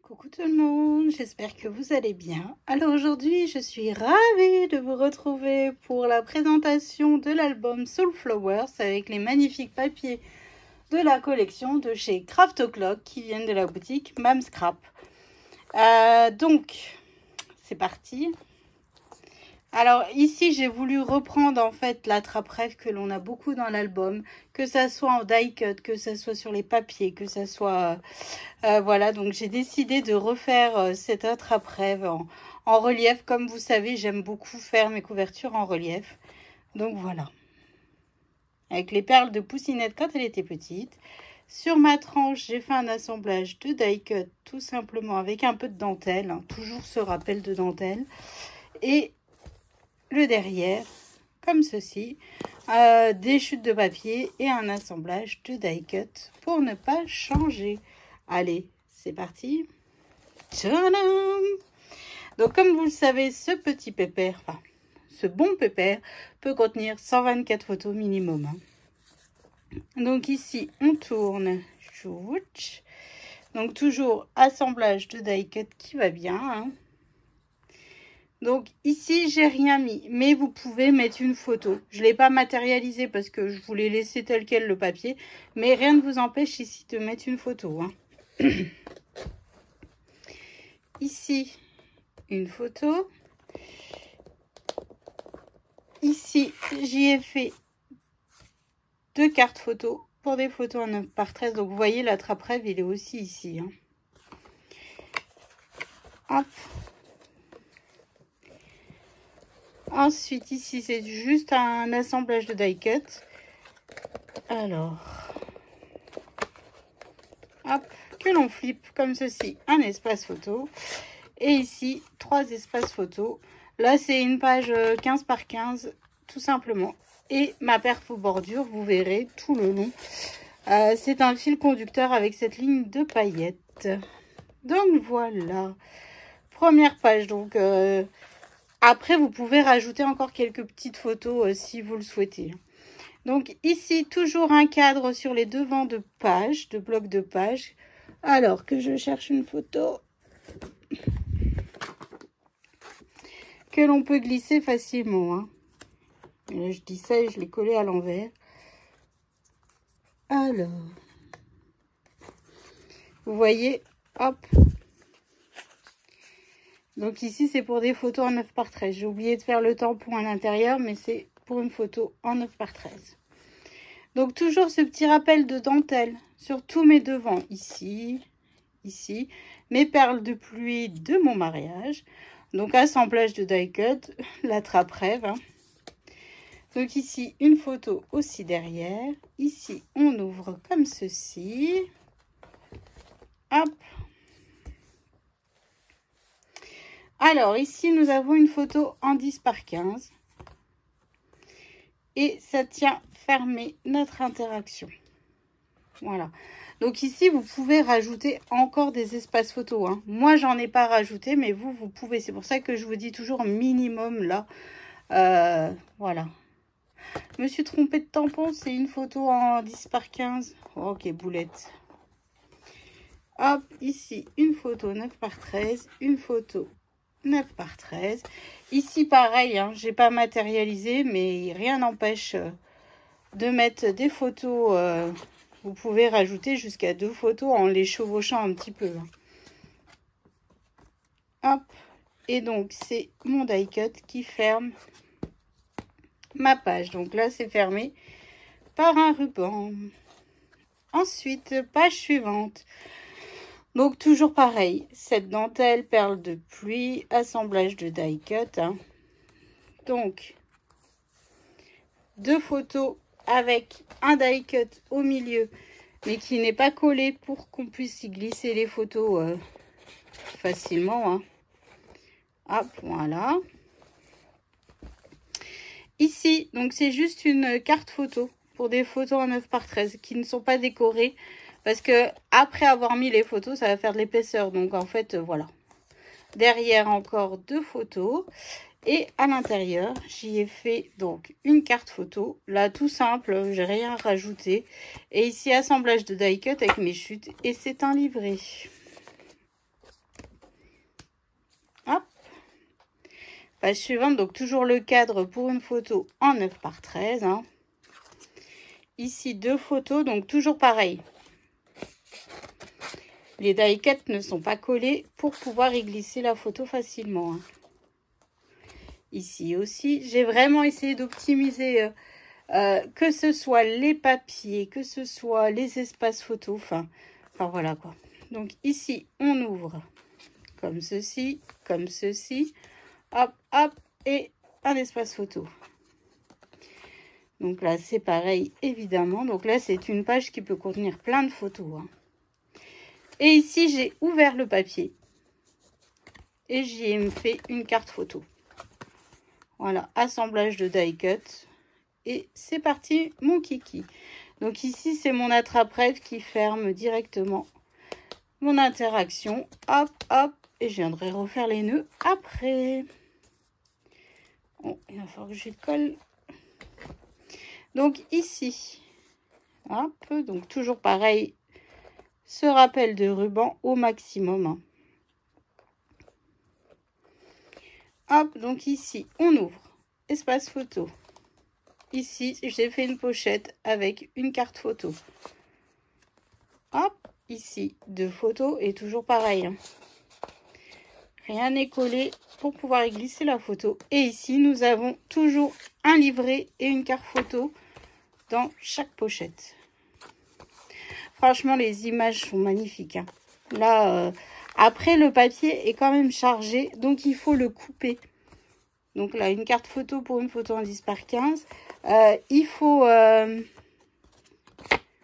Coucou tout le monde, j'espère que vous allez bien. Alors aujourd'hui, je suis ravie de vous retrouver pour la présentation de l'album Soul Flowers avec les magnifiques papiers de la collection de chez Craft O'Clock qui viennent de la boutique Mam Scrap. Donc, c'est parti. Alors ici, j'ai voulu reprendre en fait la trappe-rêve que l'on a beaucoup dans l'album, que ça soit en die cut, que ça soit sur les papiers, que ça soit... voilà, donc j'ai décidé de refaire cette attrape-rêve en relief. Comme vous savez, j'aime beaucoup faire mes couvertures en relief. Donc voilà. Avec les perles de Poussinette quand elle était petite. Sur ma tranche, j'ai fait un assemblage de die cut, tout simplement avec un peu de dentelle. Hein, toujours ce rappel de dentelle. Et le derrière, comme ceci, des chutes de papier et un assemblage de die cut pour ne pas changer. Allez, c'est parti. Tadam! Donc, comme vous le savez, ce petit pépère, enfin, ce bon pépère peut contenir 124 photos minimum. Donc ici, on tourne. Donc toujours assemblage de die cut qui va bien. Hein. Donc ici, j'ai rien mis, mais vous pouvez mettre une photo. Je ne l'ai pas matérialisé parce que je voulais laisser tel quel le papier, mais rien ne vous empêche ici de mettre une photo. Hein. Ici, une photo. Ici, j'y ai fait 2 cartes photos pour des photos en 9 par 13. Donc vous voyez, la trappe-rêve, il est aussi ici. Hein. Hop. Ensuite, ici, c'est juste un assemblage de die cut. Alors, hop, que l'on flippe comme ceci, un espace photo. Et ici, 3 espaces photos. Là, c'est une page 15 par 15, tout simplement. Et ma perf aux bordures, vous verrez tout le long. C'est un fil conducteur avec cette ligne de paillettes. Donc, voilà. Première page, donc... après, vous pouvez rajouter encore quelques petites photos si vous le souhaitez. Donc ici, toujours un cadre sur les devants de page, de blocs de page. Alors que je cherche une photo que l'on peut glisser facilement. Hein. Et là, je dis ça et je l'ai collé à l'envers. Alors, vous voyez, hop. Donc ici, c'est pour des photos en 9 par 13. J'ai oublié de faire le tampon à l'intérieur, mais c'est pour une photo en 9 par 13. Donc toujours ce petit rappel de dentelle sur tous mes devants. Ici, ici, mes perles de pluie de mon mariage. Donc assemblage de die cut, la trappe rêve. Hein. Donc ici, une photo aussi derrière. Ici, on ouvre comme ceci. Hop. Alors, ici, nous avons une photo en 10 par 15. Et ça tient fermé notre interaction. Voilà. Donc ici, vous pouvez rajouter encore des espaces photos. Hein. Moi, j'en ai pas rajouté, mais vous pouvez. C'est pour ça que je vous dis toujours minimum là. Voilà. Je me suis trompée de tampon. C'est une photo en 10 par 15. Oh, ok, boulette. Hop, ici, une photo 9 par 13. Une photo 9 par 13. Ici, pareil, hein, j'ai pas matérialisé, mais rien n'empêche de mettre des photos. Vous pouvez rajouter jusqu'à 2 photos en les chevauchant un petit peu. Hop. Et donc, c'est mon die cut qui ferme ma page. Donc là, c'est fermé par un ruban. Ensuite, page suivante. Donc, toujours pareil. Cette dentelle, perle de pluie, assemblage de die cut. Hein. Donc, 2 photos avec un die cut au milieu, mais qui n'est pas collé pour qu'on puisse y glisser les photos facilement. Hein. Hop, voilà. Ici, donc c'est juste une carte photo pour des photos en 9 par 13 qui ne sont pas décorées. Parce que après avoir mis les photos, ça va faire de l'épaisseur. Donc en fait, voilà. Derrière encore 2 photos. Et à l'intérieur, j'y ai fait donc une carte photo. Là, tout simple, j'ai rien rajouté. Et ici, assemblage de die cut avec mes chutes. Et c'est un livret. Page suivante, donc toujours le cadre pour une photo en 9 par 13. Hein. Ici, 2 photos, donc toujours pareil. Les die cuts ne sont pas collés pour pouvoir y glisser la photo facilement. Hein. Ici aussi, j'ai vraiment essayé d'optimiser que ce soit les papiers, que ce soit les espaces photos. Enfin voilà quoi. Donc ici, on ouvre comme ceci, hop, hop, et un espace photo. Donc là, c'est pareil, évidemment. Donc là, c'est une page qui peut contenir plein de photos. Hein. Et ici, j'ai ouvert le papier. Et j'y ai fait une carte photo. Voilà, assemblage de die cut. Et c'est parti, mon kiki. Donc ici, c'est mon attrape-rêve qui ferme directement mon interaction. Hop, hop. Et je viendrai refaire les nœuds après. Bon, il va falloir que je colle. Donc ici, hop, donc toujours pareil, ce rappel de ruban au maximum. Hein. Hop, donc ici, on ouvre, espace photo. Ici, j'ai fait une pochette avec une carte photo. Hop, ici, 2 photos et toujours pareil. Hein. Rien n'est collé pour pouvoir y glisser la photo. Et ici, nous avons toujours un livret et une carte photo dans chaque pochette. Franchement, les images sont magnifiques. Hein. Là, après, le papier est quand même chargé, donc il faut le couper. Donc là, une carte photo pour une photo en 10 par 15. Il faut...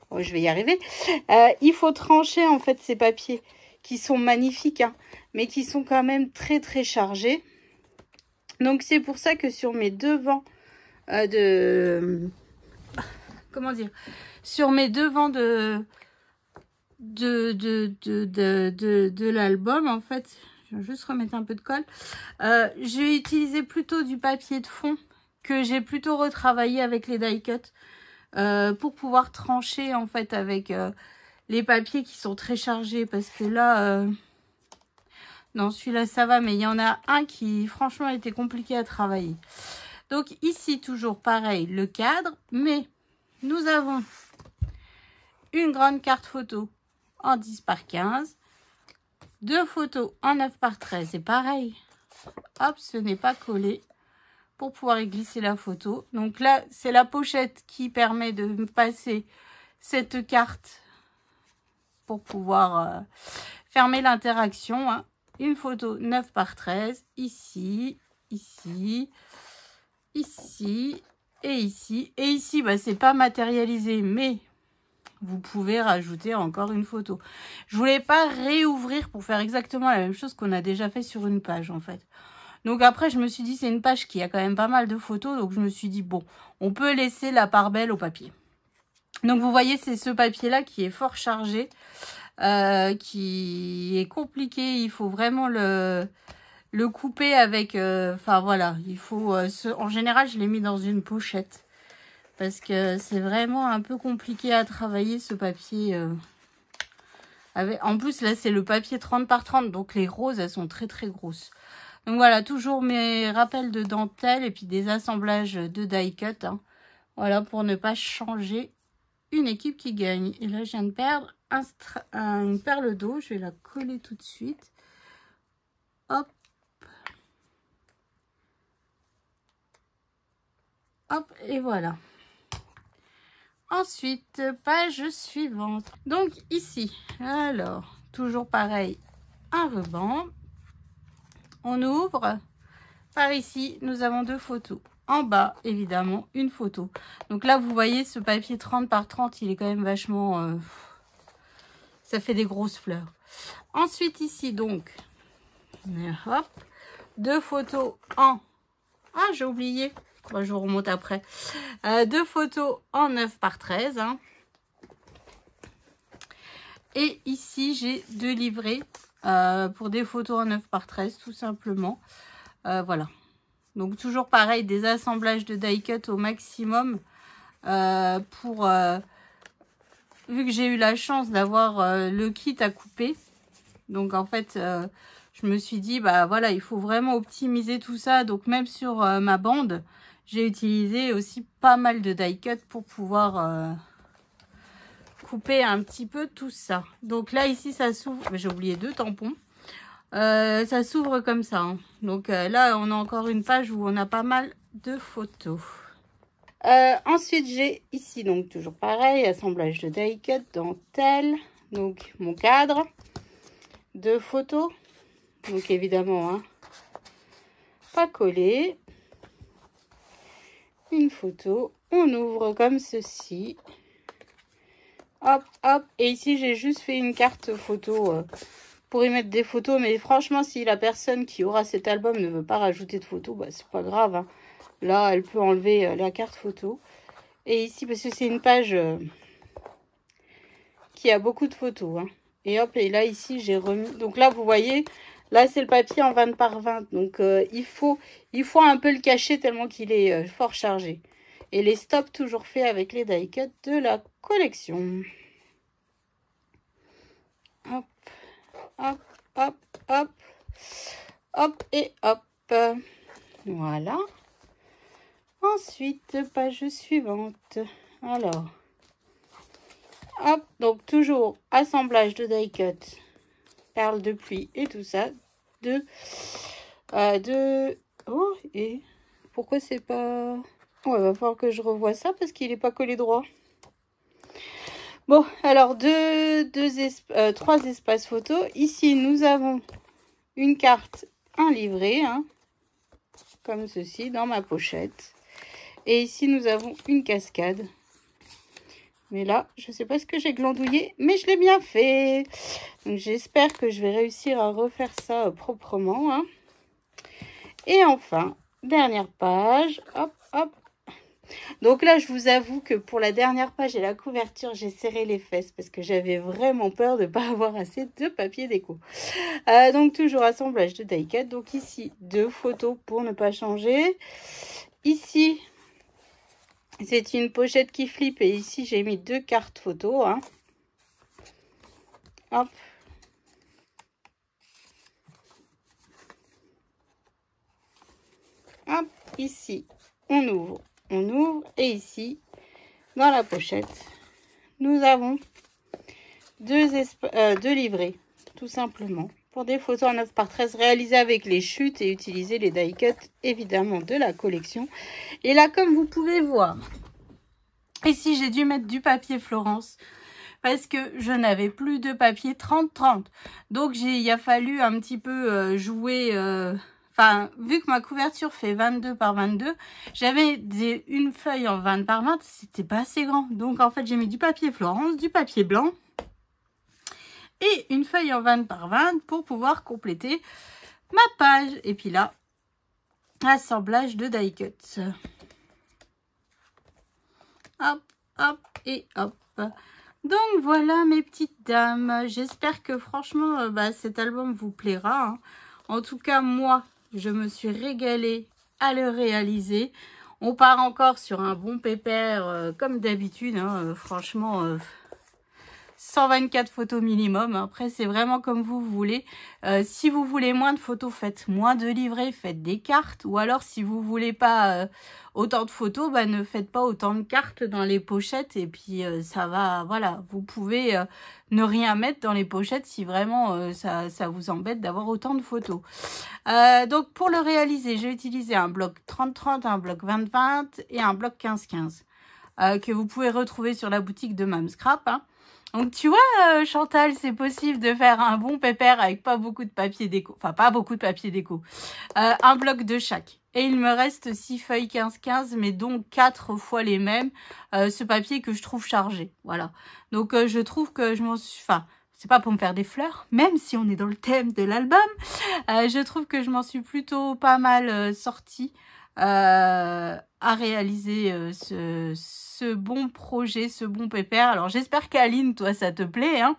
Oh, je vais y arriver. Il faut trancher, en fait, ces papiers qui sont magnifiques, hein, mais qui sont quand même très, très chargés. Donc, c'est pour ça que sur mes devants comment dire, sur mes devants de l'album, en fait, je vais juste remettre un peu de colle. J'ai utilisé plutôt du papier de fond que j'ai plutôt retravaillé avec les die cut pour pouvoir trancher en fait avec les papiers qui sont très chargés, parce que là non, celui-là ça va, mais il y en a un qui franchement était compliqué à travailler. Donc ici toujours pareil, le cadre, mais nous avons une grande carte photo en 10 par 15, 2 photos en 9 par 13, c'est pareil. Hop, ce n'est pas collé pour pouvoir y glisser la photo. Donc là, c'est la pochette qui permet de me passer cette carte pour pouvoir fermer l'interaction. Hein. Une photo 9 par 13, ici, ici, ici et ici. Et ici, bah, c'est pas matérialisé, mais vous pouvez rajouter encore une photo. Je voulais pas réouvrir pour faire exactement la même chose qu'on a déjà fait sur une page, en fait. Donc après, je me suis dit, c'est une page qui a quand même pas mal de photos. Donc je me suis dit, bon, on peut laisser la part belle au papier. Donc vous voyez, c'est ce papier-là qui est fort chargé, qui est compliqué. Il faut vraiment le couper avec... Enfin voilà, il faut... en général, je l'ai mis dans une pochette. Parce que c'est vraiment un peu compliqué à travailler ce papier. En plus, là, c'est le papier 30 par 30. Donc, les roses, elles sont très, très grosses. Donc, voilà, toujours mes rappels de dentelle et puis des assemblages de die cut. Hein. Voilà, pour ne pas changer une équipe qui gagne. Et là, je viens de perdre une perle d'eau. Je vais la coller tout de suite. Hop. Hop, et voilà. Ensuite, page suivante. Donc ici, alors, toujours pareil, un ruban. On ouvre. Par ici, nous avons 2 photos. En bas, évidemment, une photo. Donc là, vous voyez, ce papier 30 par 30, il est quand même vachement... ça fait des grosses fleurs. Ensuite, ici, donc, hop, 2 photos en... Ah, j'ai oublié. Bon, je vous remonte après. 2 photos en 9 par 13. Hein. Et ici, j'ai 2 livrets pour des photos en 9 par 13, tout simplement. Voilà. Donc, toujours pareil, des assemblages de die cut au maximum. Pour vu que j'ai eu la chance d'avoir le kit à couper. Donc, en fait, je me suis dit, bah voilà, il faut vraiment optimiser tout ça. Donc même sur ma bande, j'ai utilisé aussi pas mal de die cut pour pouvoir couper un petit peu tout ça. Donc là, ici, ça s'ouvre. J'ai oublié 2 tampons. Ça s'ouvre comme ça. Hein. Donc là, on a encore une page où on a pas mal de photos. Ensuite, j'ai ici, donc toujours pareil, assemblage de die cut, dentelle. Donc mon cadre de photos. Donc évidemment, hein, pas collé. Une photo. On ouvre comme ceci. Hop, hop. Et ici, j'ai juste fait une carte photo pour y mettre des photos. Mais franchement, si la personne qui aura cet album ne veut pas rajouter de photos, bah, c'est pas grave. Hein. Là, elle peut enlever la carte photo. Et ici, parce que c'est une page qui a beaucoup de photos. Hein. Et hop, et là, ici, j'ai remis... Donc là, vous voyez, là, c'est le papier en 20 par 20. Donc, il faut un peu le cacher tellement qu'il est fort chargé. Et les stops toujours faits avec les die cut de la collection. Hop, hop, hop, hop, hop et hop. Voilà. Ensuite, page suivante. Alors, hop, donc toujours assemblage de die cut, perles de pluie et tout ça. Oh, et pourquoi c'est pas... Oh, il va falloir que je revoie ça parce qu'il n'est pas collé droit. Bon, alors 3 espaces photos. Ici, nous avons une carte, un livret, hein, comme ceci, dans ma pochette. Et ici, nous avons une cascade. Mais là, je ne sais pas ce que j'ai glandouillé, mais je l'ai bien fait. Donc, j'espère que je vais réussir à refaire ça proprement. Hein. Et enfin, dernière page. Hop, hop. Donc là, je vous avoue que pour la dernière page et la couverture, j'ai serré les fesses parce que j'avais vraiment peur de ne pas avoir assez de papier déco. Donc toujours assemblage de die cut. Donc ici, 2 photos pour ne pas changer. Ici, c'est une pochette qui flippe et ici, j'ai mis 2 cartes photos. Hein. Hop. Hop, ici, on ouvre. On ouvre et ici, dans la pochette, nous avons 2 livrets, tout simplement, pour des photos en 9 par 13 réalisées avec les chutes et utiliser les die cut, évidemment, de la collection. Et là, comme vous pouvez voir, ici, j'ai dû mettre du papier Florence parce que je n'avais plus de papier 30-30. Donc, il a fallu un petit peu jouer... Enfin, vu que ma couverture fait 22 par 22, j'avais une feuille en 20 par 20, c'était pas assez grand. Donc, en fait, j'ai mis du papier Florence, du papier blanc et une feuille en 20 par 20 pour pouvoir compléter ma page. Et puis là, assemblage de die cut. Hop, hop et hop. Donc, voilà mes petites dames. J'espère que franchement, cet album vous plaira. Hein. En tout cas, moi... je me suis régalée à le réaliser. On part encore sur un bon pépère comme d'habitude. Hein, franchement, 124 photos minimum. Après, c'est vraiment comme vous voulez. Si vous voulez moins de photos, faites moins de livrets, faites des cartes. Ou alors, si vous voulez pas autant de photos, ne faites pas autant de cartes dans les pochettes. Et puis, ça va, voilà. Vous pouvez ne rien mettre dans les pochettes si vraiment ça vous embête d'avoir autant de photos. Donc, pour le réaliser, j'ai utilisé un bloc 30-30, un bloc 20-20 et un bloc 15-15 que vous pouvez retrouver sur la boutique de Mam Scrap. Hein. Donc, tu vois, Chantal, c'est possible de faire un bon pépère avec pas beaucoup de papier déco. Enfin, pas beaucoup de papier déco. Un bloc de chaque. Et il me reste 6 feuilles 15-15, mais dont 4 fois les mêmes. Ce papier que je trouve chargé. Voilà. Donc, je trouve que je m'en suis... Enfin, c'est pas pour me faire des fleurs, même si on est dans le thème de l'album. Je trouve que je m'en suis plutôt pas mal sortie à réaliser ce bon projet, ce bon pépère. Alors, j'espère qu'Aline, toi, ça te plaît, hein,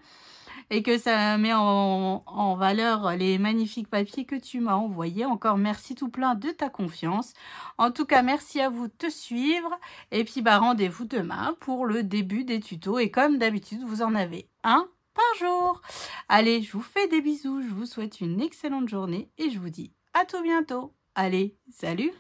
et que ça met en valeur les magnifiques papiers que tu m'as envoyés. Encore merci tout plein de ta confiance. En tout cas, merci à vous de te suivre. Et puis, rendez-vous demain pour le début des tutos. Et comme d'habitude, vous en avez un par jour. Allez, je vous fais des bisous, je vous souhaite une excellente journée et je vous dis à tout bientôt. Allez, salut!